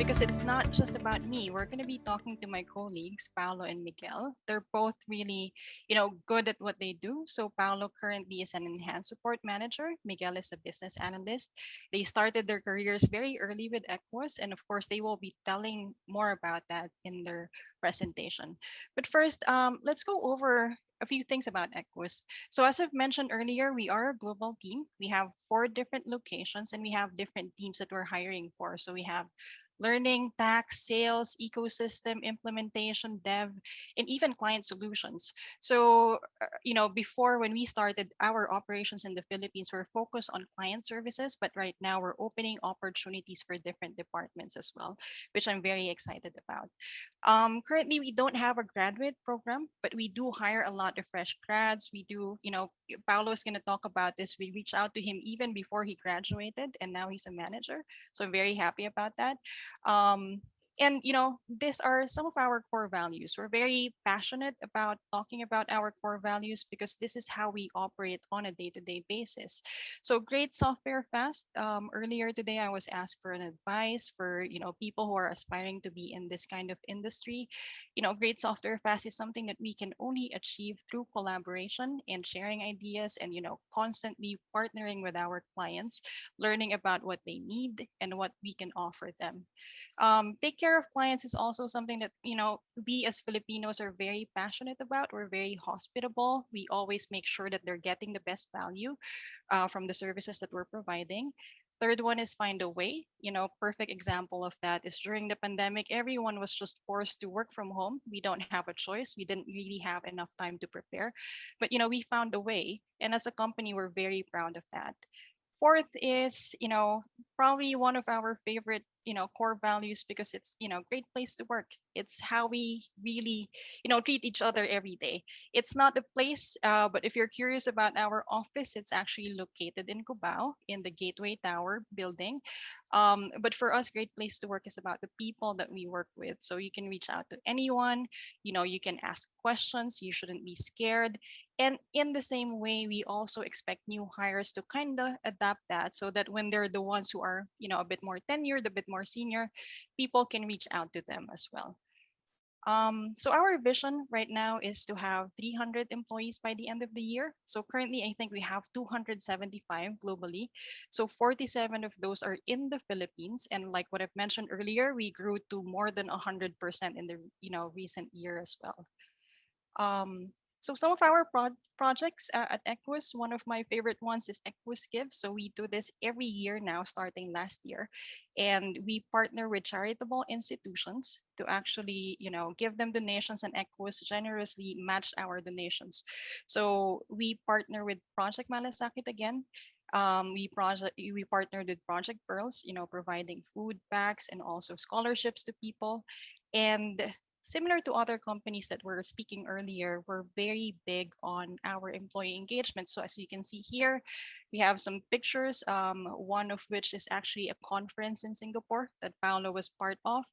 because it's not just about me. We're going to be talking to my colleagues, Paolo and Miguel. They're both really, good at what they do. So Paolo currently is an enhanced support manager. Miguel is a business analyst. They started their careers very early with Equus, and of course, they will be telling more about that in their presentation. But first, let's go over a few things about Equus. So as I've mentioned earlier, we are a global team. We have 4 different locations and we have different teams that we're hiring for. So we have learning, tax, sales, ecosystem, implementation, dev, and even client solutions. So, before when we started our operations in the Philippines, we're focused on client services, but right now we're opening opportunities for different departments as well, which I'm very excited about. Currently, we don't have a graduate program, but we do hire a lot of fresh grads. We do, Paolo is going to talk about this. We reached out to him even before he graduated, and now he's a manager. So I'm very happy about that. Um, and these are some of our core values. We're very passionate about talking about our core values because this is how we operate on a day-to-day basis. So great software fast. Earlier today, I was asked for an advice for people who are aspiring to be in this kind of industry. Great software fast is something that we can only achieve through collaboration and sharing ideas, and constantly partnering with our clients, learning about what they need and what we can offer them. Take care of clients is also something that we as Filipinos are very passionate about. We're very hospitable. We always make sure that they're getting the best value from the services that we're providing. Third one is find a way. Perfect example of that is during the pandemic, everyone was just forced to work from home. We don't have a choice. We didn't really have enough time to prepare, but we found a way. And as a company, we're very proud of that. Fourth is, probably one of our favorite, core values because it's, great place to work. It's how we really, treat each other every day. It's not the place, but if you're curious about our office, it's actually located in Cubao in the Gateway Tower building. But for us, great place to work is about the people that we work with. So you can reach out to anyone, you can ask questions. You shouldn't be scared. And in the same way, we also expect new hires to kind of adapt that so that when they're the ones who are, a bit more tenured, a bit more senior, people can reach out to them as well. So our vision right now is to have 300 employees by the end of the year. So currently, I think we have 275 globally. So 47 of those are in the Philippines. And like what I've mentioned earlier, we grew to more than 100% in the recent year as well. So some of our projects at Equus, one of my favorite ones is Equus Gives. So we do this every year now, starting last year, and we partner with charitable institutions to actually, give them donations, and Equus generously match our donations. So we partner with Project Malasakit again. We partnered with Project Pearls, providing food packs and also scholarships to people. And similar to other companies that were speaking earlier, we're very big on our employee engagement. So as you can see here, we have some pictures, one of which is actually a conference in Singapore that Paolo was part of.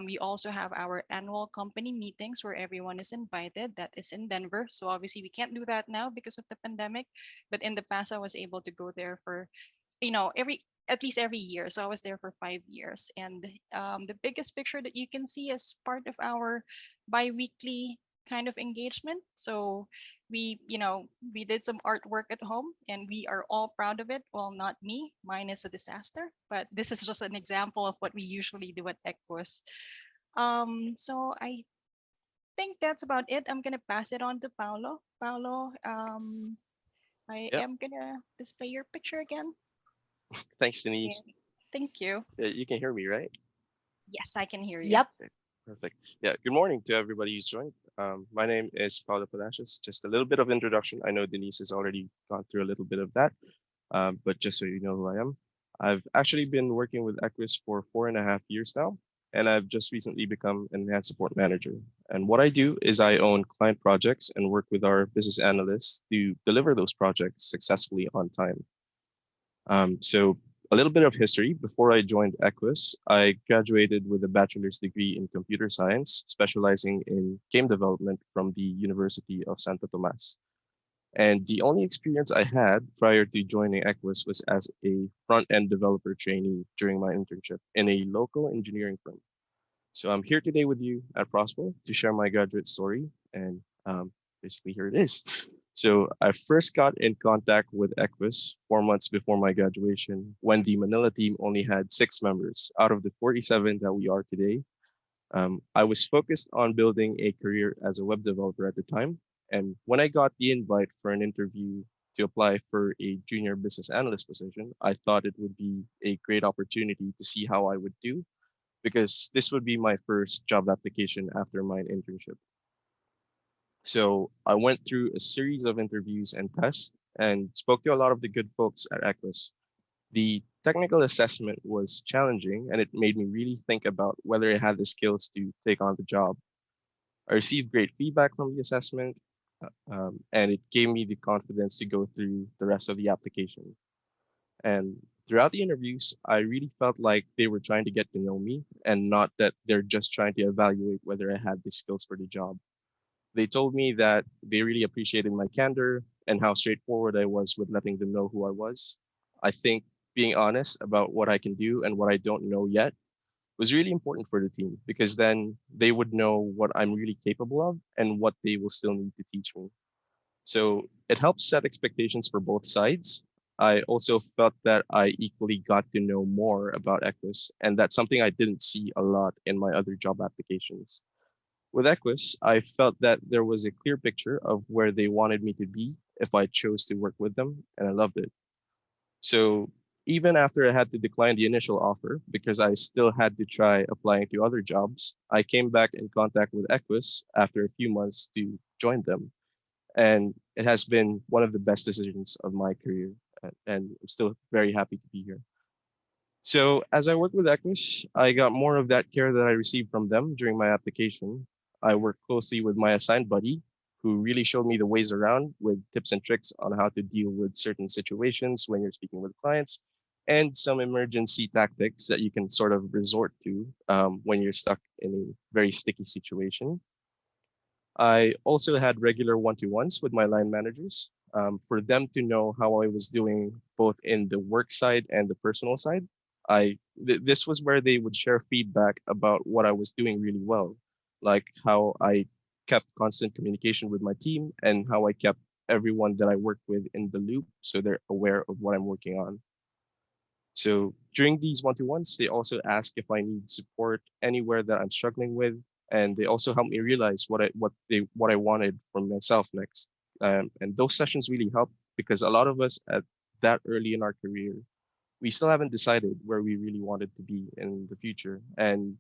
We also have our annual company meetings where everyone is invited. That is in Denver. So obviously we can't do that now because of the pandemic. But in the past, I was able to go there for, at least every year. So I was there for 5 years. And the biggest picture that you can see is part of our bi-weekly kind of engagement. So we did some artwork at home and we are all proud of it. Well, not me, mine is a disaster, but this is just an example of what we usually do at Equus. So I think that's about it. I'm gonna pass it on to Paolo. Paolo, I Yep. am gonna display your picture again. Thanks, Yeah. Denise. Thank you. You can hear me, right? Yes, I can hear you. Yep. Okay, perfect. Yeah. Good morning to everybody who's joined. My name is Paulo Palacios. Just a little bit of introduction. I know Denise has already gone through a little bit of that, but just so you know who I am, I've actually been working with Equus for 4.5 years now, and I've just recently become an enhanced support manager. And what I do is I own client projects and work with our business analysts to deliver those projects successfully on time. So a little bit of history. Before I joined Equus, I graduated with a bachelor's degree in computer science, specializing in game development from the University of Santo Tomas. And the only experience I had prior to joining Equus was as a front-end developer trainee during my internship in a local engineering firm. So I'm here today with you at Prosper to share my graduate story, and basically here it is. So I first got in contact with Equus 4 months before my graduation when the Manila team only had 6 members out of the 47 that we are today. I was focused on building a career as a web developer at the time. And when I got the invite for an interview to apply for a junior business analyst position, I thought it would be a great opportunity to see how I would do because this would be my first job application after my internship. So I went through a series of interviews and tests and spoke to a lot of the good folks at Equus. The technical assessment was challenging and it made me really think about whether I had the skills to take on the job. I received great feedback from the assessment, and it gave me the confidence to go through the rest of the application. And throughout the interviews, I really felt like they were trying to get to know me and not that they're just trying to evaluate whether I had the skills for the job. They told me that they really appreciated my candor and how straightforward I was with letting them know who I was. I think being honest about what I can do and what I don't know yet was really important for the team because then they would know what I'm really capable of and what they will still need to teach me. So it helps set expectations for both sides. I also felt that I equally got to know more about Equus, and that's something I didn't see a lot in my other job applications. With Equus, I felt that there was a clear picture of where they wanted me to be if I chose to work with them, and I loved it. So even after I had to decline the initial offer because I still had to try applying to other jobs, I came back in contact with Equus after a few months to join them. And it has been one of the best decisions of my career. And I'm still very happy to be here. So as I worked with Equus, I got more of that care that I received from them during my application. I worked closely with my assigned buddy, who really showed me the ways around with tips and tricks on how to deal with certain situations when you're speaking with clients, and some emergency tactics that you can sort of resort to when you're stuck in a very sticky situation. I also had regular one-to-ones with my line managers for them to know how I was doing both in the work side and the personal side. This was where they would share feedback about what I was doing really well, like how I kept constant communication with my team and how I kept everyone that I worked with in the loop so they're aware of what I'm working on. So during these one-to-ones, they also ask if I need support anywhere that I'm struggling with, and they also help me realize what I wanted from myself next. And those sessions really help because a lot of us at that early in our career, we still haven't decided where we really wanted to be in the future. And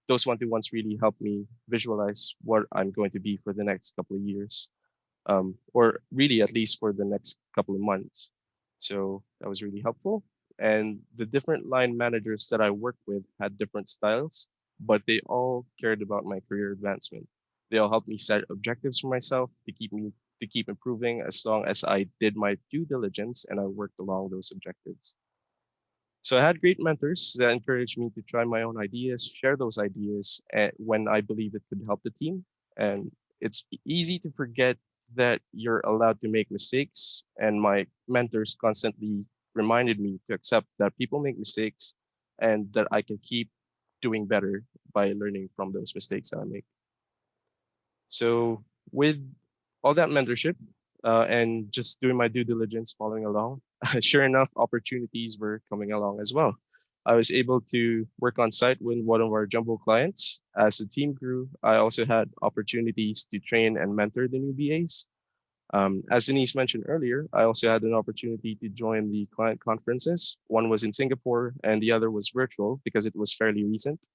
those one-to-ones really help me visualize what I'm going to be for the next couple of years, or really at least for the next couple of months. So that was really helpful. And the different line managers that I worked with had different styles, but they all cared about my career advancement. They all helped me set objectives for myself to keep improving as long as I did my due diligence and I worked along those objectives. So I had great mentors that encouraged me to try my own ideas, share those ideas when I believe it could help the team. And it's easy to forget that you're allowed to make mistakes. And my mentors constantly reminded me to accept that people make mistakes and that I can keep doing better by learning from those mistakes that I make. So with all that mentorship and just doing my due diligence, following along, sure enough, opportunities were coming along as well. I was able to work on site with one of our jumbo clients. As the team grew, I also had opportunities to train and mentor the new BAs. As Denise mentioned earlier, I also had an opportunity to join the client conferences. One was in Singapore and the other was virtual because it was fairly recent.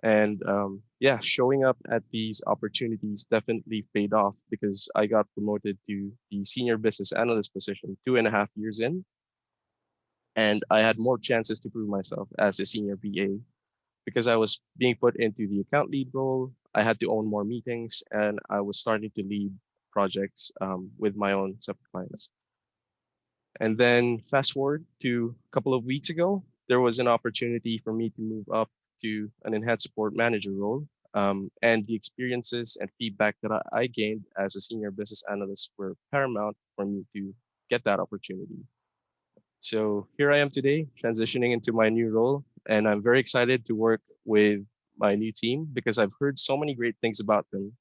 And yeah, showing up at these opportunities definitely paid off because I got promoted to the senior business analyst position 2.5 years in. And I had more chances to prove myself as a senior BA because I was being put into the account lead role. I had to own more meetings and I was starting to lead projects with my own separate clients. And then fast forward to a couple of weeks ago, there was an opportunity for me to move up to an enhanced support manager role. And the experiences and feedback that I gained as a senior business analyst were paramount for me to get that opportunity. So here I am today, transitioning into my new role, and I'm very excited to work with my new team because I've heard so many great things about them,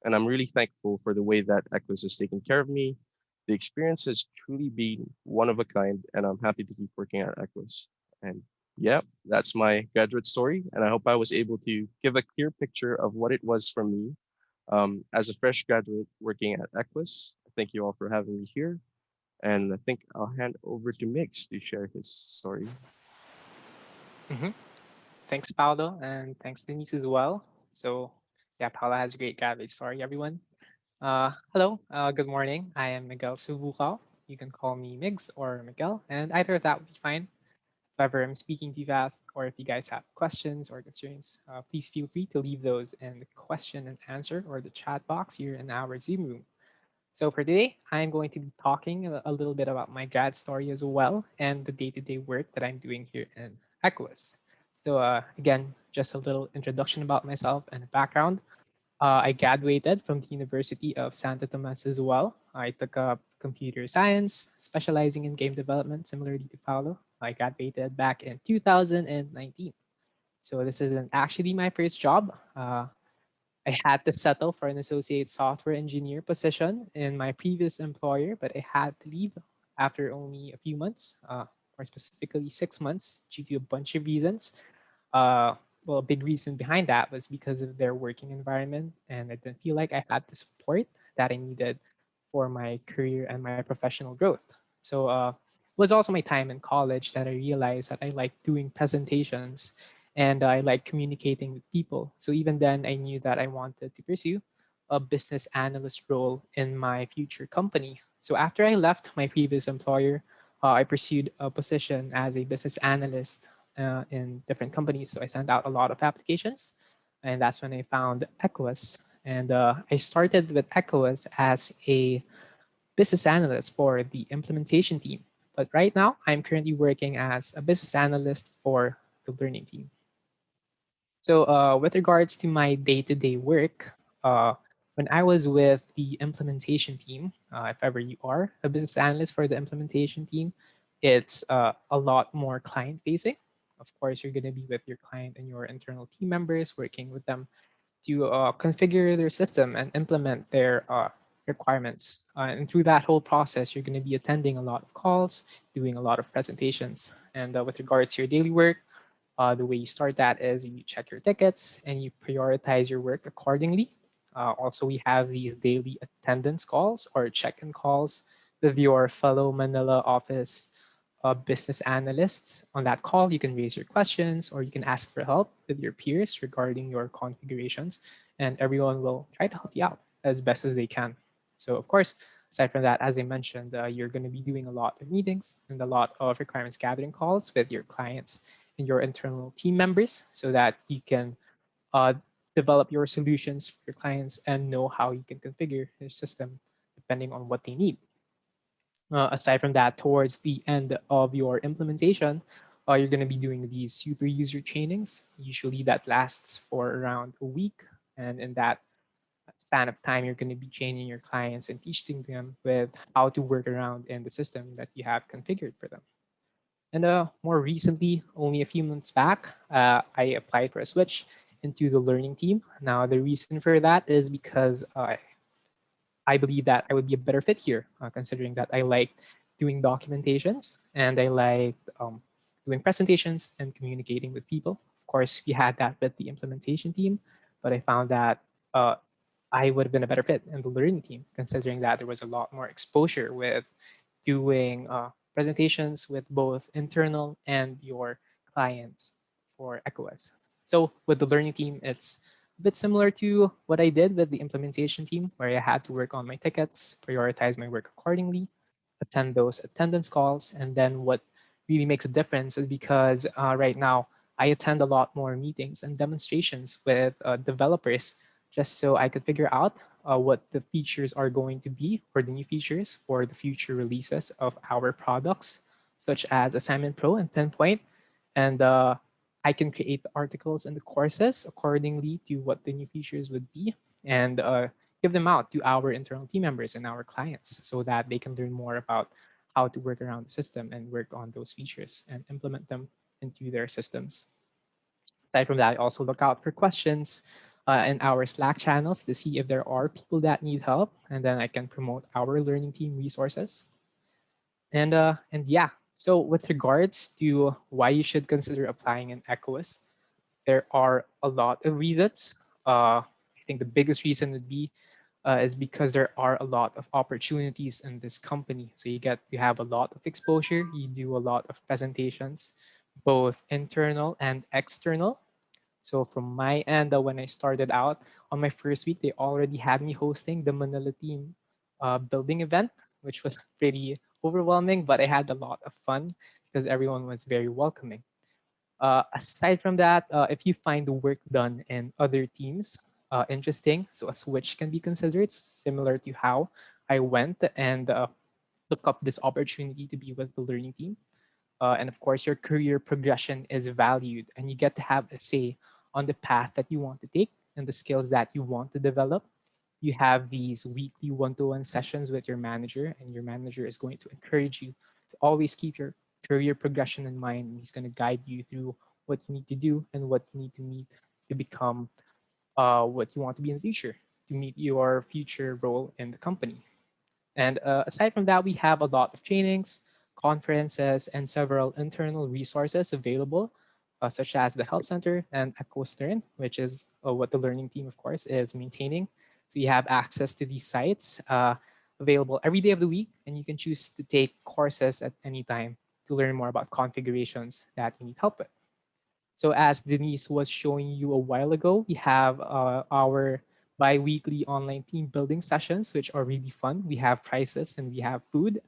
and I'm really thankful for the way that Equus has taken care of me. The experience has truly been one of a kind, and I'm happy to keep working at Equus. And yeah, that's my graduate story, and I hope I was able to give a clear picture of what it was for me as a fresh graduate working at Equus. Thank you all for having me here. And I think I'll hand over to Mix to share his story. hmm Thanks, Paolo, and thanks, Denise, as well. So, yeah, Paolo has a great graduate story, everyone. Hello, good morning. I am Miguel Subucao. You can call me Migs or Miguel, and either of that would be fine. If ever I'm speaking too fast, or if you guys have questions or concerns, please feel free to leave those in the question and answer or the chat box here in our Zoom room. So for today, I'm going to be talking a little bit about my grad story as well and the day-to-day work that I'm doing here in Equus. So again, just a little introduction about myself and background. I graduated from the University of Santa Tomas as well. I took up computer science, specializing in game development, similarly to Paolo. I graduated back in 2019. So this isn't actually my first job. I had to settle for an associate software engineer position in my previous employer, but I had to leave after only a few months, more specifically 6 months, due to a bunch of reasons. Uh, well, a big reason behind that was because of their working environment, and I didn't feel like I had the support that I needed for my career and my professional growth. So it was also my time in college that I realized that I like doing presentations and I like communicating with people. So even then, I knew that I wanted to pursue a business analyst role in my future company. So after I left my previous employer, I pursued a position as a business analyst in different companies. So I sent out a lot of applications, and that's when I found Equus. And I started with Equus as a business analyst for the implementation team. But right now, I'm currently working as a business analyst for the learning team. So, with regards to my day-to-day work, when I was with the implementation team, if ever you are a business analyst for the implementation team, it's a lot more client-facing. Of course, you're going to be with your client and your internal team members, working with them to configure their system and implement their requirements. And through that whole process, you're going to be attending a lot of calls, doing a lot of presentations. And with regards to your daily work, the way you start that is you check your tickets and you prioritize your work accordingly. Also, we have these daily attendance calls or check-in calls with your fellow Manila office business analysts. On that call, you can raise your questions or you can ask for help with your peers regarding your configurations, and everyone will try to help you out as best as they can. So, of course, aside from that, as I mentioned, you're going to be doing a lot of meetings and a lot of requirements gathering calls with your clients and your internal team members so that you can uh, develop your solutions for your clients and know how you can configure your system depending on what they need. Aside from that, towards the end of your implementation, you're going to be doing these super user trainings. Usually that lasts for around a week. And in that span of time, you're going to be training your clients and teaching them with how to work around in the system that you have configured for them. And more recently, only a few months back, I applied for a switch into the learning team. Now, the reason for that is because I believe that I would be a better fit here, considering that I like doing documentations and I like doing presentations and communicating with people. Of course, we had that with the implementation team, but I found that uh, I would have been a better fit in the learning team, considering that there was a lot more exposure with doing presentations with both internal and your clients for ECOS. So with the learning team, it's a bit similar to what I did with the implementation team, where I had to work on my tickets, prioritize my work accordingly, attend those attendance calls. And then what really makes a difference is because right now I attend a lot more meetings and demonstrations with developers just so I could figure out what the features are going to be or the new features for the future releases of our products, such as Assignment Pro and Pinpoint. And I can create the articles and the courses accordingly to what the new features would be. And give them out to our internal team members and our clients so that they can learn more about how to work around the system and work on those features and implement them into their systems. Aside from that, I also look out for questions in our Slack channels to see if there are people that need help, and then I can promote our learning team resources. And yeah, so with regards to why you should consider applying in Equus, there are a lot of reasons. I think the biggest reason would be is because there are a lot of opportunities in this company. So you have a lot of exposure. You do a lot of presentations, both internal and external. So from my end, when I started out on my first week, they already had me hosting the Manila team building event, which was pretty overwhelming, but I had a lot of fun because everyone was very welcoming. Aside from that, if you find the work done in other teams interesting, so a switch can be considered, similar to how I went and took up this opportunity to be with the learning team. And of course, your career progression is valued, and you get to have a say on the path that you want to take and the skills that you want to develop. You have these weekly one-to-one sessions with your manager, and your manager is going to encourage you to always keep your career progression in mind. And he's going to guide you through what you need to do and what you need to meet to become what you want to be in the future, to meet your future role in the company. And aside from that, we have a lot of trainings, conferences, and several internal resources available, such as the Help Center and Equus Learn, which is what the learning team, of course, is maintaining. So you have access to these sites available every day of the week, and you can choose to take courses at any time to learn more about configurations that you need help with. So as Denise was showing you a while ago, we have our bi-weekly online team building sessions, which are really fun. We have prizes and we have food.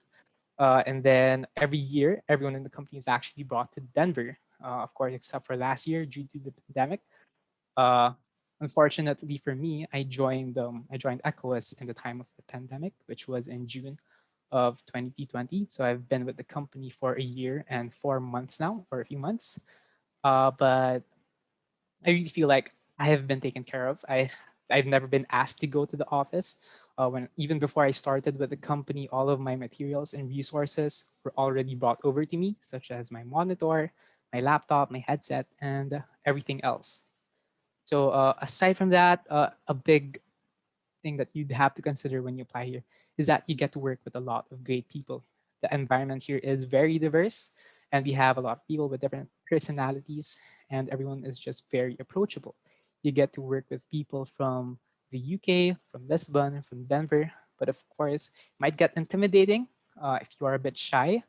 And then every year, everyone in the company is actually brought to Denver, of course, except for last year due to the pandemic. Uh, Unfortunately for me, I joined Equus in the time of the pandemic, which was in June of 2020. So I've been with the company for a year and 4 months now, or a few months. But I really feel like I have been taken care of. I've never been asked to go to the office. When even before I started with the company, all of my materials and resources were already brought over to me, such as my monitor, my laptop, my headset, and everything else. So aside from that, a big thing that you'd have to consider when you apply here is that you get to work with a lot of great people. The environment here is very diverse, and we have a lot of people with different personalities, and everyone is just very approachable. You get to work with people from the UK, from Lisbon, from Denver, but of course, it might get intimidating if you are a bit shy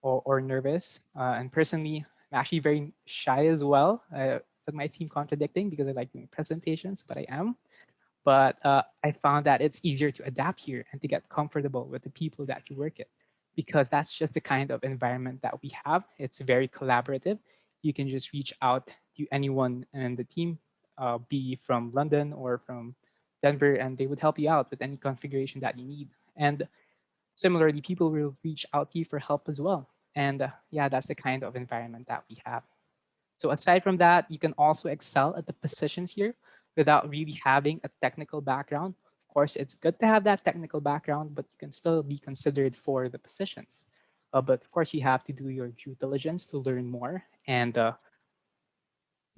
or nervous. And personally, I'm actually very shy as well. It might seem contradicting because I like doing presentations, but I am. But I found that it's easier to adapt here and to get comfortable with the people that you work with because that's just the kind of environment that we have. It's very collaborative. You can just reach out to anyone in the team, be from London or from Denver, and they would help you out with any configuration that you need. And similarly, people will reach out to you for help as well. And yeah, that's the kind of environment that we have. So aside from that, you can also excel at the positions here without really having a technical background. Of course, it's good to have that technical background, but you can still be considered for the positions. But of course, you have to do your due diligence to learn more and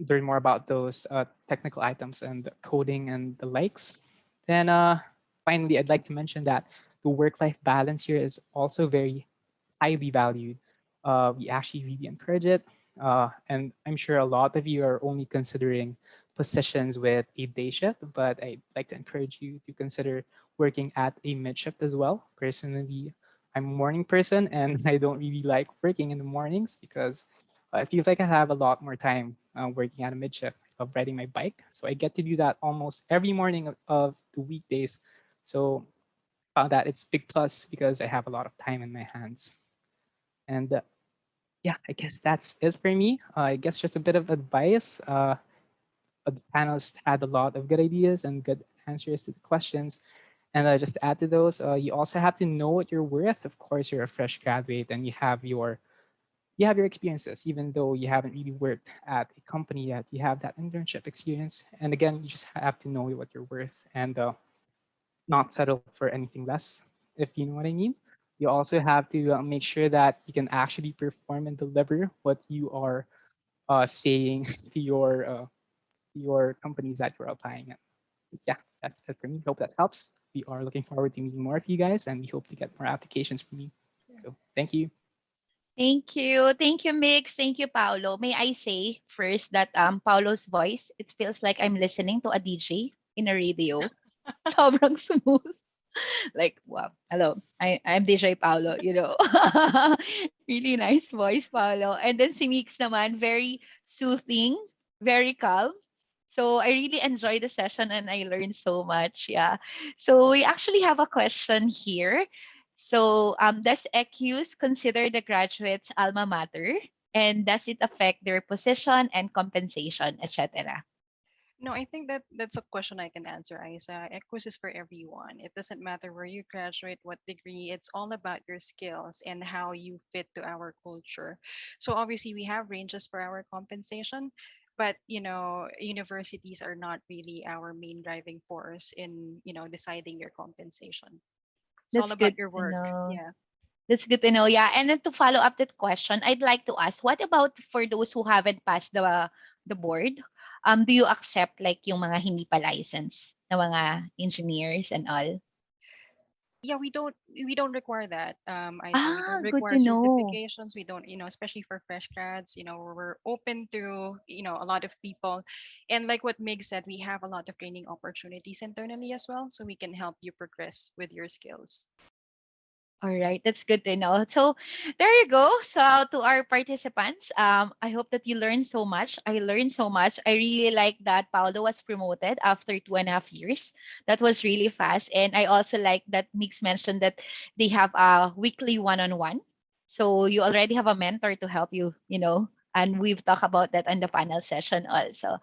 learn more about those technical items and the coding and the likes. Then finally, I'd like to mention that the work-life balance here is also very highly valued. We actually really encourage it. And I'm sure a lot of you are only considering positions with a day shift, but I'd like to encourage you to consider working at a mid shift as well. Personally, I'm a morning person and I don't really like working in the mornings because it feels like I have a lot more time working at a mid shift of riding my bike. So I get to do that almost every morning of the weekdays. So found that it's big plus because I have a lot of time in my hands. And yeah, I guess that's it for me. I guess just a bit of advice. But the panelists had a lot of good ideas and good answers to the questions. And just to add to those, you also have to know what you're worth. Of course, you're a fresh graduate and you have your experiences, even though you haven't really worked at a company yet. You have that internship experience, and again, you just have to know what you're worth. And not settle for anything less, if you know what I mean. You also have to make sure that you can actually perform and deliver what you are saying to your companies that you're applying at. Yeah, that's it for me. Hope that helps. We are looking forward to meeting more of you guys, and we hope to get more applications from you. So thank you. Thank you. Thank you, Mix. Thank you, Paolo. May I say first that Paolo's voice, it feels like I'm listening to a DJ in a radio. Sobrang smooth. Like, wow. Hello. I'm DJ Paolo, you know. Really nice voice, Paolo. And then si Mix naman, very soothing, very calm. So I really enjoyed the session and I learned so much. Yeah. So we actually have a question here. So does EQs consider the graduates alma mater? And does it affect their position and compensation, etc.? No, I think that that's a question I can answer, Isa. Equus is for everyone. It doesn't matter where you graduate, what degree. It's all about your skills and how you fit to our culture. So obviously, we have ranges for our compensation, but universities are not really our main driving force in deciding your compensation. It's all That's about good your to work. know. Yeah. That's good to know. Yeah. And then to follow up that question, I'd like to ask, what about for those who haven't passed the board? Do you accept like yung mga hindi pa license na mga engineers and all? Yeah, we don't require that, Isa. We don't Ah, good require to know. certifications. We don't, especially for fresh grads. We're open to a lot of people, and like what Mig said, we have a lot of training opportunities internally as well, so we can help you progress with your skills. All right, that's good to know. So there you go. So to our participants, I hope that you learned so much. I learned so much. I really like that Paolo was promoted after 2.5 years. That was really fast. And I also like that Mix mentioned that they have a weekly one-on-one. So you already have a mentor to help you, and we've talked about that on the panel session also.